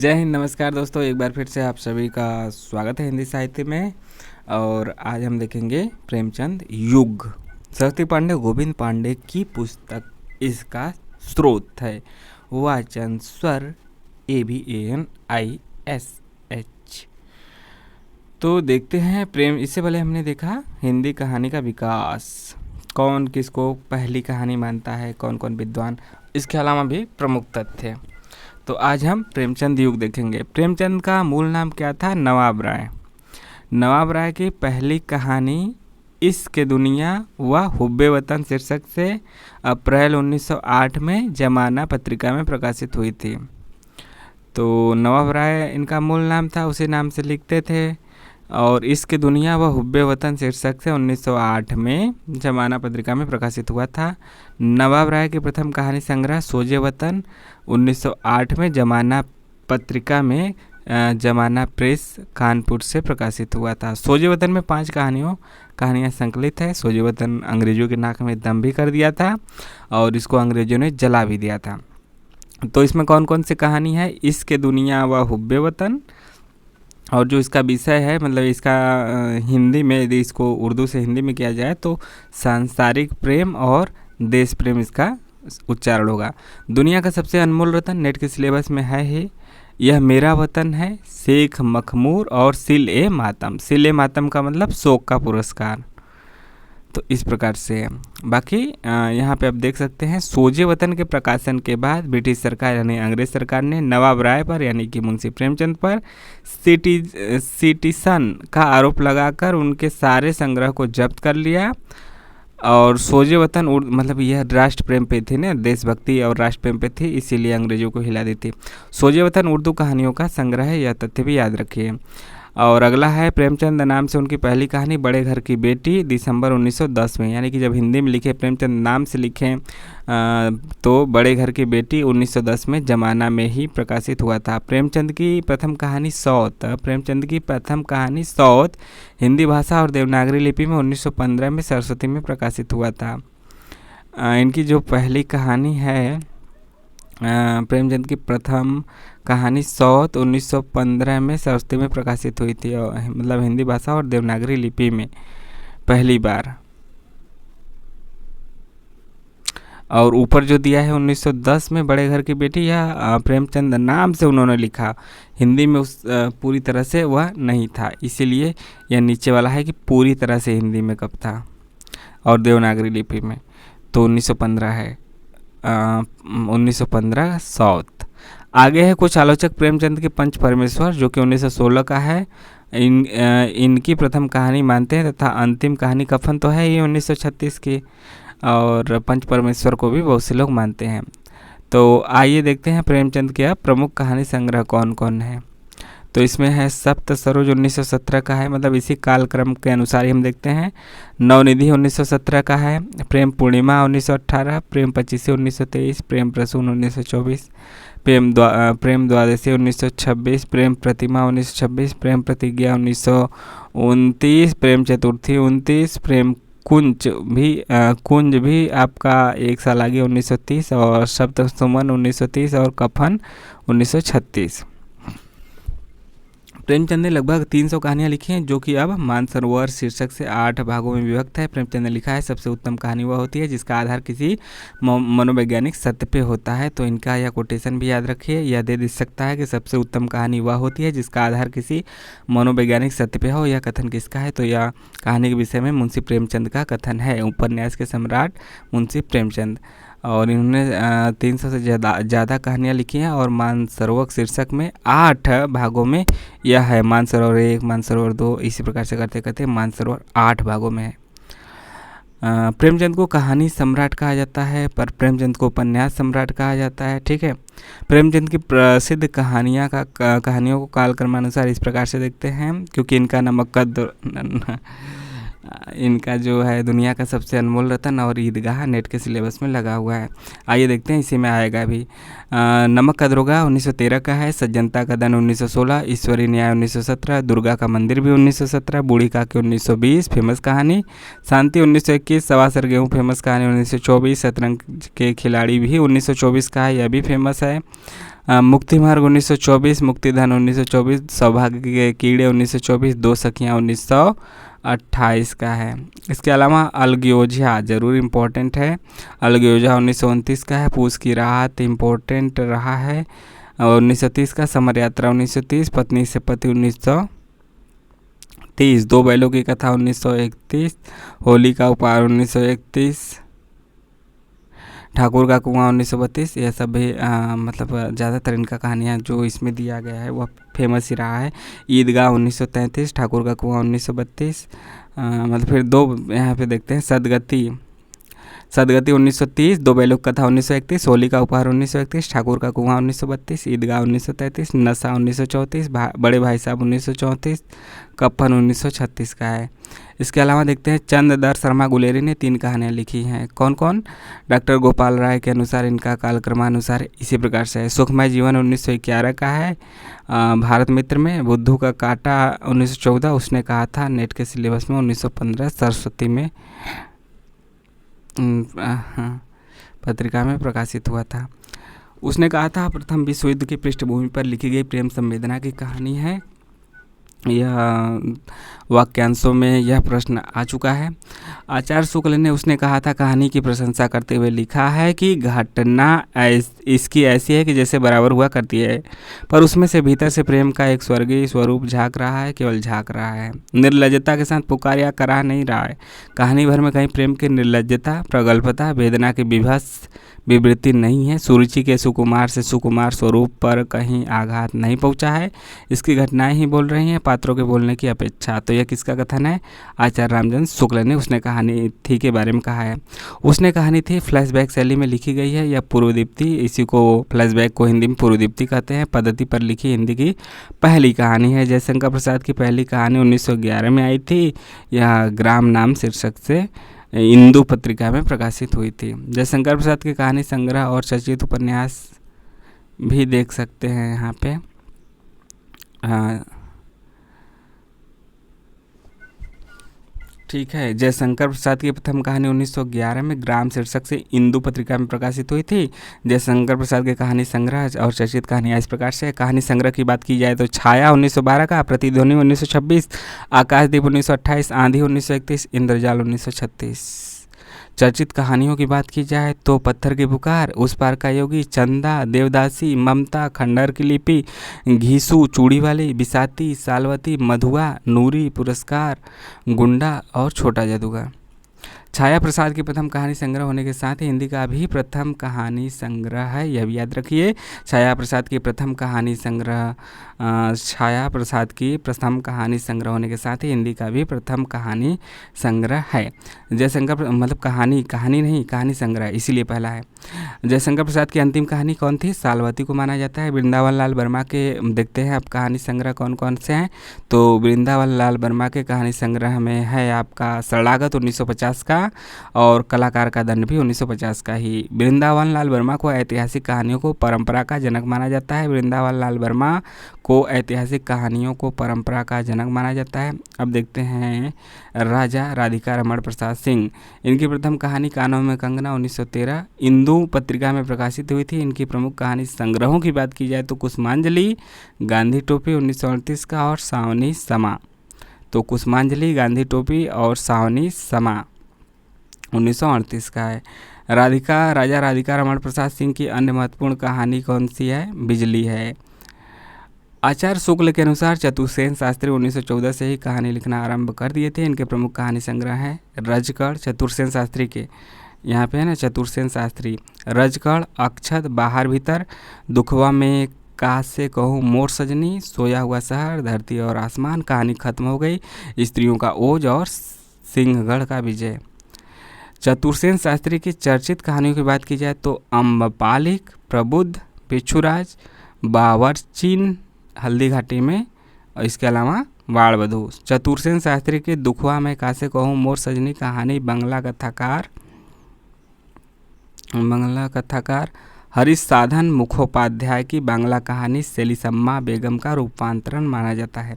जय हिंद। नमस्कार दोस्तों, एक बार फिर से आप सभी का स्वागत है हिंदी साहित्य में। और आज हम देखेंगे प्रेमचंद युग। सरस्वती पांडे गोविंद पांडे की पुस्तक इसका स्रोत है। वाचन स्वर ABANISH। तो देखते हैं प्रेम। इससे पहले हमने देखा हिंदी कहानी का विकास, कौन किसको पहली कहानी मानता है, कौन कौन विद्वान, इसके अलावा भी प्रमुख तथ्य। तो आज हम प्रेमचंद युग देखेंगे। प्रेमचंद का मूल नाम क्या था? नवाब राय। नवाब राय की पहली कहानी इश्क दुनिया व हुब्बे वतन शीर्षक से अप्रैल 1908 में जमाना पत्रिका में प्रकाशित हुई थी। तो नवाब राय इनका मूल नाम था, उसी नाम से लिखते थे। और इश्क दुनिया व हुब्बे वतन शीर्षक से 1908 में जमाना पत्रिका में प्रकाशित हुआ था। नवाब राय की प्रथम कहानी संग्रह सोजे वतन 1908 में जमाना पत्रिका में जमाना प्रेस कानपुर से प्रकाशित हुआ था। सोजे वतन में 5 कहानियाँ संकलित है। सोजे वतन अंग्रेजों के नाक में दम भी कर दिया था और इसको अंग्रेजों ने जला भी दिया था। तो इसमें कौन कौन सी कहानी है? इश्क दुनिया व हुब्बे वतन, और जो इसका विषय है, मतलब इसका हिंदी में, यदि इसको उर्दू से हिंदी में किया जाए तो सांसारिक प्रेम और देश प्रेम इसका उच्चारण होगा। दुनिया का सबसे अनमोल रतन, नेट के सिलेबस में है ही, यह मेरा वतन है, शेख मखमूर और सिल-ए मातम। सिल-ए मातम का मतलब शोक का पुरस्कार। तो इस प्रकार से है। बाकी यहाँ पे आप देख सकते हैं, सोजे वतन के प्रकाशन के बाद ब्रिटिश सरकार यानी अंग्रेज सरकार ने नवाब राय पर यानी कि मुंशी प्रेमचंद पर सिटीसन का आरोप लगाकर उनके सारे संग्रह को जब्त कर लिया। और सोजे वतन मतलब यह राष्ट्र प्रेम पे थी ना, देशभक्ति और राष्ट्र प्रेम पे थी, इसीलिए अंग्रेजों को हिला दी थी। सोजे वतन उर्दू कहानियों का संग्रह है, यह तथ्य भी याद रखिए। और अगला है प्रेमचंद नाम से उनकी पहली कहानी बड़े घर की बेटी, दिसंबर 1910 में, यानी कि जब हिंदी में लिखे प्रेमचंद नाम से लिखें तो बड़े घर की बेटी 1910 में जमाना में ही प्रकाशित हुआ था। प्रेमचंद की प्रथम कहानी सौत हिंदी भाषा और देवनागरी लिपि में 1915 में सरस्वती में प्रकाशित हुआ था। इनकी जो पहली कहानी है, प्रेमचंद की प्रथम कहानी सौत 1915 में सरस्वती में प्रकाशित हुई थी, और मतलब हिंदी भाषा और देवनागरी लिपि में पहली बार। और ऊपर जो दिया है 1910 में बड़े घर की बेटी, यह प्रेमचंद नाम से उन्होंने लिखा, हिंदी में उस पूरी तरह से वह नहीं था, इसीलिए यह नीचे वाला है कि पूरी तरह से हिंदी में कब था और देवनागरी लिपि में। तो 1915 है, 1915 सौत। आगे है कुछ आलोचक प्रेमचंद के पंच परमेश्वर, जो कि 1916 का है। इनकी प्रथम कहानी मानते हैं तथा अंतिम कहानी कफन तो है ये 1936 की, और पंच परमेश्वर को भी बहुत से लोग मानते हैं। तो आइए देखते हैं प्रेमचंद के प्रमुख कहानी संग्रह कौन कौन है। तो इसमें है सप्त सरोज 1917 का है, मतलब इसी कालक्रम के अनुसार ही हम देखते हैं। नवनिधि 1917 का है। प्रेम पूर्णिमा 1918, प्रेम पचीसी 1923, प्रेम प्रसून 1924, प्रेम द्वादशी 1926, प्रेम प्रतिमा 1926, प्रेम प्रतिज्ञा 1929, प्रेम चतुर्थी 29, प्रेम कुंज भी आपका एक साल आगे 1930, और सप्त सुमन 1930, और कफन 1936। प्रेमचंद ने लगभग 300 कहानियाँ लिखी हैं, जो कि अब मानसरोवर शीर्षक से 8 भागों में विभक्त है। प्रेमचंद ने लिखा है, सबसे उत्तम कहानी वह होती है जिसका आधार किसी मनोवैज्ञानिक सत्य पे होता है। तो इनका यह कोटेशन भी याद रखिए, यह दे सकता है कि सबसे उत्तम कहानी वह होती है जिसका आधार किसी मनोवैज्ञानिक सत्य पे हो। यह कथन किसका है? तो यह कहानी के विषय में मुंशी प्रेमचंद का कथन है, उपन्यास के सम्राट मुंशी प्रेमचंद। और इन्होंने 300 से ज़्यादा कहानियाँ लिखी हैं, और मानसरोवर शीर्षक में 8 भागों में यह है। मानसरोवर 1, मानसरोवर 2, इसी प्रकार से करते करते मानसरोवर 8 भागों में है। प्रेमचंद को कहानी सम्राट कहा जाता है, पर प्रेमचंद को उपन्यास सम्राट कहा जाता है। ठीक है। प्रेमचंद की प्रसिद्ध कहानियों को कालक्रमानुसार इस प्रकार से देखते हैं, क्योंकि इनका जो है दुनिया का सबसे अनमोल रतन और ईदगाह नेट के सिलेबस में लगा हुआ है। आइए देखते हैं, इसी में आएगा भी। नमक का दरोगा 1913 का है, सज्जनता का धन 1916, ईश्वरी न्याय 1917, दुर्गा का मंदिर भी 1917, बूढ़ी काकी 1920 फेमस कहानी, शांति 1921, सवासर गेहूँ फेमस कहानी 1924, शतरंज के खिलाड़ी भी 1924 का है, यह भी फेमस है। मुक्ति मार्ग 1924, मुक्तिधन 1924, सौभाग्य के कीड़े 1924, दो सखियाँ 1928 का है। इसके अलावा अलगयोजा जरूर इम्पोर्टेंट है, अलगयोजा 1929 का है। पूस की राहत इम्पोर्टेंट रहा है, और 1930 का। समर यात्रा 1930, पत्नी से पति 1930, दो बैलों की कथा 1931, होली का उपहार 1931, ठाकुर का कुआं 1932। यह सब भी मतलब ज़्यादातर इनका कहानियाँ जो इसमें दिया गया है वह फेमस ही रहा है। ईदगाह 1933, ठाकुर का कुआं 1932। मतलब फिर दो यहाँ पे देखते हैं, सदगति 1930, दो बैलों की कथा 1931, होली का उपहार 1931, ठाकुर का कुआं 1932, ईदगाह 1933, नशा 1934, बड़े भाई साहब 1934, कफन 1936 का है। इसके अलावा देखते हैं चंद्रदर शर्मा गुलेरी ने 3 कहानियाँ लिखी हैं। कौन कौन? डॉक्टर गोपाल राय के अनुसार इनका कालक्रमानुसार इसी प्रकार से है। सुखमय जीवन 1911 का है। भारत मित्र में बुद्धू का कांटा 1914, उसने कहा था नेट के सिलेबस में 1915 सरस्वती में पत्रिका में प्रकाशित हुआ था। उसने कहा था प्रथम विश्व युद्ध की पृष्ठभूमि पर लिखी गई प्रेम संवेदना की कहानी है। यह वाक्यांशों में यह प्रश्न आ चुका है। आचार्य शुक्ल ने उसने कहा था कहानी की प्रशंसा करते हुए लिखा है कि घटना इसकी ऐसी है कि जैसे बराबर हुआ करती है, पर उसमें से भीतर से प्रेम का एक स्वर्गीय स्वरूप झांक रहा है, केवल झांक रहा है, निर्लज्जता के साथ पुकार या करा नहीं रहा है। कहानी भर में कहीं प्रेम की निर्लज्जता, प्रगल्भता, वेदना की विभत्स विवृत्ति नहीं है। सुरुचि के सुकुमार से सुकुमार स्वरूप पर कहीं आघात नहीं पहुंचा है। इसकी घटनाएं ही बोल रही हैं, पात्रों के बोलने की अपेक्षा। तो यह किसका कथन है? आचार्य रामचंद्र शुक्ल ने उसने कहानी थी के बारे में कहा है। उसने कहानी थी फ्लैशबैक शैली में लिखी गई है। यह पूर्वदीप्ति, इसी को फ्लैशबैक को हिंदी में पूर्वदीप्ति कहते हैं, पद्धति पर लिखी हिंदी की पहली कहानी है। जयशंकर प्रसाद की पहली कहानी 1911 में आई थी। यह ग्राम नाम शीर्षक से इंदु पत्रिका में प्रकाशित हुई थी। जयशंकर प्रसाद के कहानी संग्रह और चर्चित उपन्यास भी देख सकते हैं यहाँ पे। ठीक है, जयशंकर प्रसाद की प्रथम कहानी 1911 में ग्राम शीर्षक से इंदु पत्रिका में प्रकाशित हुई थी। जयशंकर प्रसाद के कहानी संग्रह और चर्चित कहानियाँ इस प्रकार से। कहानी संग्रह की बात की जाए तो छाया 1912 का, प्रतिध्वनि 1926, आकाशदीप 1928, आंधी 1931, इंद्रजाल 1936। चर्चित कहानियों की बात की जाए तो पत्थर की पुकार, उस पार का योगी, चंदा, देवदासी, ममता, खंडहर की लिपि, घीसू, चूड़ी वाली, बिसाती, सालवती, मधुआ, नूरी, पुरस्कार, गुंडा और छोटा जादूगर। छाया प्रसाद की प्रथम कहानी संग्रह होने के साथ ही हिंदी का भी प्रथम कहानी संग्रह है, यह भी याद रखिए। छाया प्रसाद की प्रथम कहानी संग्रह होने के साथ ही हिंदी का भी प्रथम कहानी संग्रह है। जयशंकर मतलब कहानी नहीं, कहानी संग्रह, इसीलिए पहला है। जयशंकर प्रसाद की अंतिम कहानी कौन थी? सालवती को माना जाता है। वृंदावन लाल वर्मा के देखते हैं अब कहानी संग्रह कौन कौन से हैं। तो वृंदावन लाल वर्मा के कहानी संग्रह में है आपका शरणागत 1950 का, और कलाकार का दंड भी 1950 का ही। वृंदावन लाल वर्मा को ऐतिहासिक कहानियों को परंपरा का जनक माना जाता है। वृंदावन लाल वर्मा को ऐतिहासिक कहानियों को परंपरा का जनक माना जाता है। अब देखते हैं राजा राधिका रमण प्रसाद सिंह। इनकी प्रथम कहानी कानों में कंगना 1913 इंदु पत्रिका में प्रकाशित हुई थी। इनकी प्रमुख कहानी संग्रहों की बात की जाए तो कुसुमांजलि, गांधी टोपी 1938 का, और सावनी समा। तो कुसुमांजलि, गांधी टोपी और सावनी समा 1938 का है। राजा राधिका रमण प्रसाद सिंह की अन्य महत्वपूर्ण कहानी कौन सी है? बिजली है। आचार्य शुक्ल के अनुसार चतुर्सेन शास्त्री 1914 से ही कहानी लिखना आरंभ कर दिए थे। इनके प्रमुख कहानी संग्रह हैं रजकड़, चतुर्सेन शास्त्री के यहाँ पे है ना, चतुर्सेन शास्त्री, रजकड़, अक्षत, बाहर भीतर, दुखवा में काश से कहूँ मोर सजनी, सोया हुआ शहर, धरती और आसमान, कहानी खत्म हो गई, स्त्रियों का ओज और सिंहगढ़ का विजय। चतुर्सेन शास्त्री की चर्चित कहानियों की बात की जाए तो अम्बपालिक, प्रबुद्ध, बिच्छुराज, बावरचीन हल्दी घाटी में, और इसके अलावा बाणवधू। चतुर्सेन शास्त्री के दुखवा में कासे कहूँ मोर सजनी कहानी बांग्ला कथाकार हरीश साधन मुखोपाध्याय की बांग्ला कहानी सेलिसम्मा बेगम का रूपांतरण माना जाता है।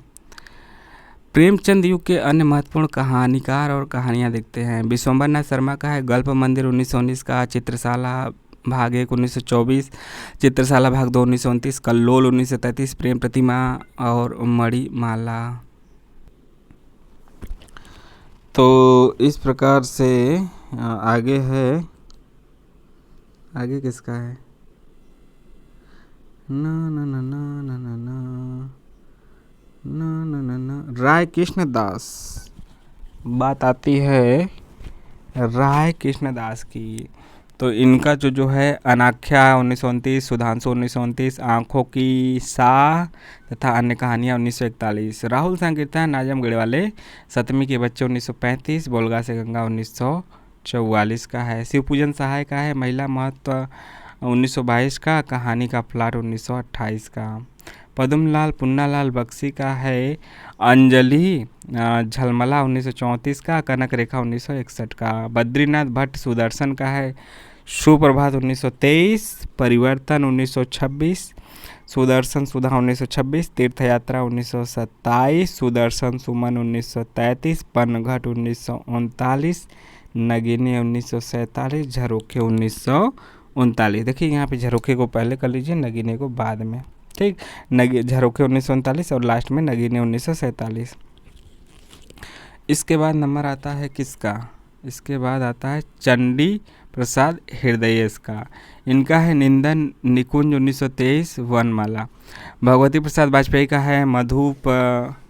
प्रेमचंद युग के अन्य महत्वपूर्ण कहानीकार और कहानियाँ देखते हैं। विश्वम्बरनाथ शर्मा का है गल्प मंदिर 1919 का, चित्रशाला भाग 1 1924, चित्रशाला भाग 2 1929, कल्लोल 1933, प्रेम प्रतिमा और मणिमाला। तो इस प्रकार से आगे है, आगे किसका है, ना ना ना ना ना ना ना ना ना ना राय कृष्ण दास। बात आती है राय कृष्ण दास की। तो इनका जो है अनाख्या 1929, सुधांशु 1929, आँखों की सा तथा अन्य कहानियाँ 1941, राहुल संकीर्तन आजमगढ़ वाले, सतमी के बच्चे 1935, बोलगा से गंगा 1944 का है। शिवपूजन सहाय का है, महिला महत्व 1922 का, कहानी का प्लाट 1928 का। पद्मलाल पुन्नालाल बख्शी का है, अंजलि झलमला 1934 का, कनक रेखा 1961 का। बद्रीनाथ भट्ट सुदर्शन का है, सुप्रभात 1923, परिवर्तन 1926, सुदर्शन सुधा 1926, तीर्थ यात्रा 1927, सुदर्शन सुमन 1933, पनघट 1939, नगीने 1947, झरोखे 1939। देखिए यहाँ पे झरोखे को पहले कर लीजिए, नगीने को बाद में, ठीक। झरोखे 1939 और लास्ट में नगीने 1947। इसके बाद नंबर आता है किसका, इसके बाद आता है चंडी प्रसाद हृदयेश का। इनका है निंदन निकुंज 1923, वनमाला। भगवती प्रसाद वाजपेयी का है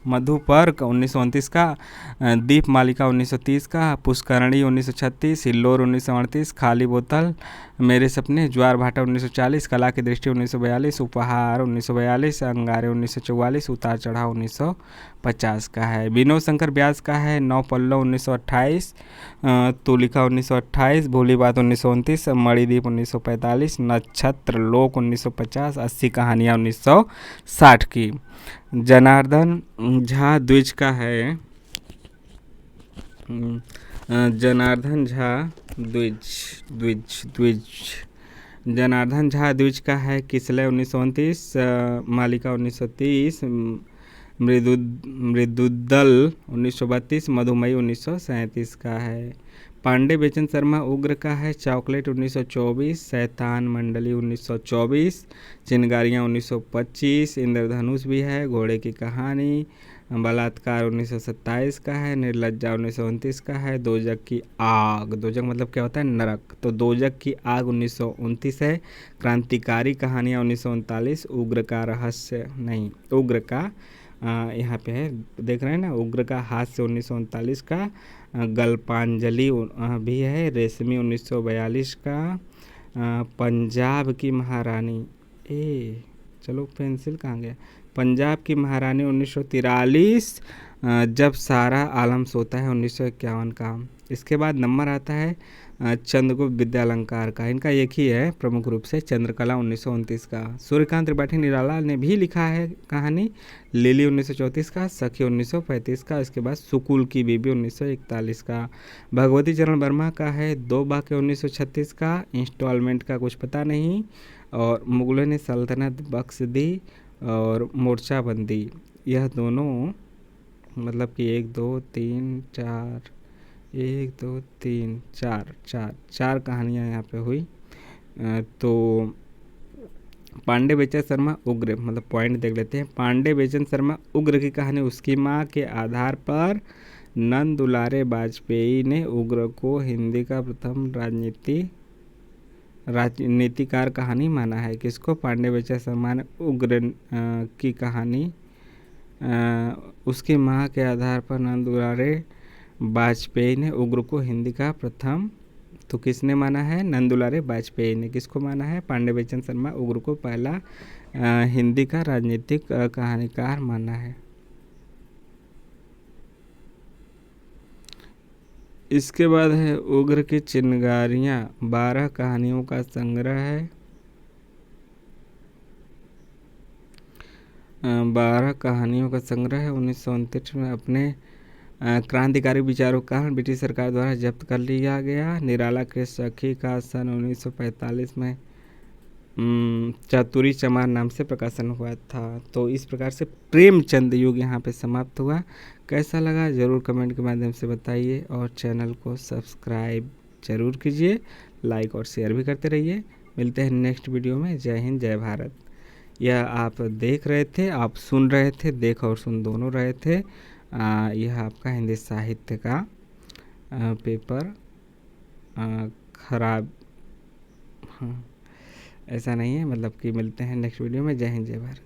मधुपर्क 1929 का, दीप मालिका 1930 का, पुष्करणी 1936, हिल्लोर 1938, खाली बोतल, मेरे सपने, ज्वार भाटा 1940, कला की दृष्टि 1942, उपहार 1942, अंगारे 1944, उतार चढ़ाव 1950 का है। विनोद शंकर व्यास का है नौ पल्लव 1928, तुलिका 1928, भोली बात 1929, मणिदीप 1945, नक्षत्र लोक 1950, 80 कहानियाँ 1960 की। जनार्दन झा द्विज का है, जनार्दन झा द्विज जनार्दन झा द्विज का है, किसलय 1929, मालिका 1930, मृदुदल 1932, मधुमई 1937 का है। पांडे बेचन शर्मा उग्र का है, चॉकलेट 1924, शैतान मंडली 1924, चिंगारियाँ 1925, इंद्रधनुष भी है, घोड़े की कहानी, बलात्कार 1927 का है, निर्लज्जा 1929 का है, दोजक की आग, दोजक मतलब क्या होता है, नरक, तो दोजक की आग 1929 है, क्रांतिकारी कहानियाँ 1939, उग्र का रहस्य नहीं, उग्र का यहाँ पे है, देख रहे हैं ना, उग्र का हास्य 1939 का, गल्पांजलि भी है, रेशमी 1942 का, पंजाब की महारानी, चलो पेंसिल कहाँ गया, पंजाब की महारानी 1943, जब सारा आलम सोता है 1951 का। इसके बाद नंबर आता है चंद्रगुप्त विद्यालंकार का। इनका एक ही है प्रमुख रूप से, चंद्रकला 1929 का। सूर्यकांत त्रिपाठी निराला ने भी लिखा है कहानी, लिली 1934 का, सखी 1935 का। इसके बाद सुकुल की बीबी 1941 का। भगवती चरण वर्मा का है दो बाके 1936 का, इंस्टॉलमेंट का कुछ पता नहीं। और मुगलों ने सल्तनत बख्श दी और मोर्चाबंदी, यह दोनों मतलब कि 1 2 3 4 1 2 3 4 कहानियाँ यहाँ पे हुई। तो पांडे बेचन शर्मा उग्र, मतलब पॉइंट देख लेते हैं। पांडे बेचन शर्मा उग्र की कहानी उसकी माँ के आधार पर नंद दुलारे वाजपेयी ने उग्र को हिंदी का प्रथम राजनीतिकार कहानी माना है। किसको? पांडे बेचन शर्मा ने उग्र की कहानी उसकी माँ के आधार पर नंद दुलारे वाजपेयी ने उग्र को हिंदी का प्रथम, तो किसने माना है? नंद दुलारे वाजपेयी ने। किसको माना है? पांडे बेचन शर्मा उग्र को पहला हिंदी का राजनीतिक कहानीकार माना है। इसके बाद है उग्र की चिंगारियाँ, 12 कहानियों का संग्रह है। 12 कहानियों का संग्रह है। 1929 में अपने क्रांतिकारी विचारों के कारण ब्रिटिश सरकार द्वारा जब्त कर लिया गया। निराला के सखी का सन 1945 में चातुरी चमार नाम से प्रकाशन हुआ था। तो इस प्रकार से प्रेमचंद युग यहाँ पे समाप्त हुआ। कैसा लगा ज़रूर कमेंट के माध्यम से बताइए और चैनल को सब्सक्राइब ज़रूर कीजिए, लाइक और शेयर भी करते रहिए। मिलते हैं नेक्स्ट वीडियो में। जय हिंद, जय भारत। यह आप देख रहे थे, आप सुन रहे थे, देख और सुन दोनों रहे थे। यह आपका हिंदी साहित्य का पेपर खराब, हाँ, ऐसा नहीं है, मतलब कि मिलते हैं नेक्स्ट वीडियो में। जय हिंद, जय भारत।